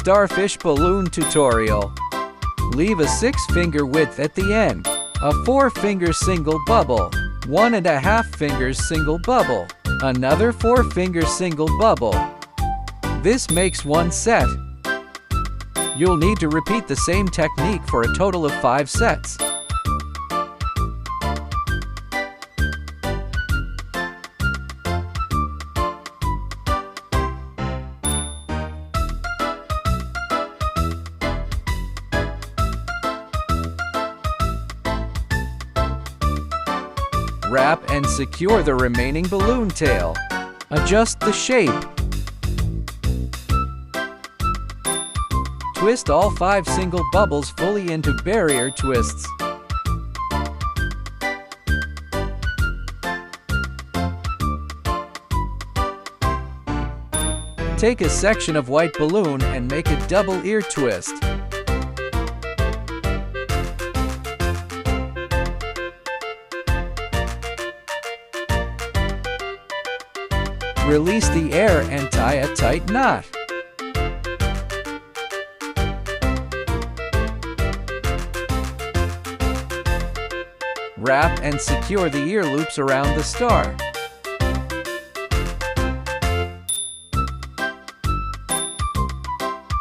Starfish balloon tutorial. Leave a 6-finger width at the end, a 4-finger single bubble, 1.5 fingers single bubble, another 4-finger single bubble. This makes 1 set. You'll need to repeat the same technique for a total of 5 sets. Wrap and secure the remaining balloon tail. Adjust the shape. Twist all 5 single bubbles fully into barrier twists. Take a section of white balloon and make a double ear twist. Release the air and tie a tight knot. Wrap and secure the ear loops around the star.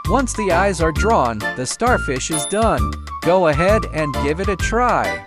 Once the eyes are drawn, the starfish is done. Go ahead and give it a try.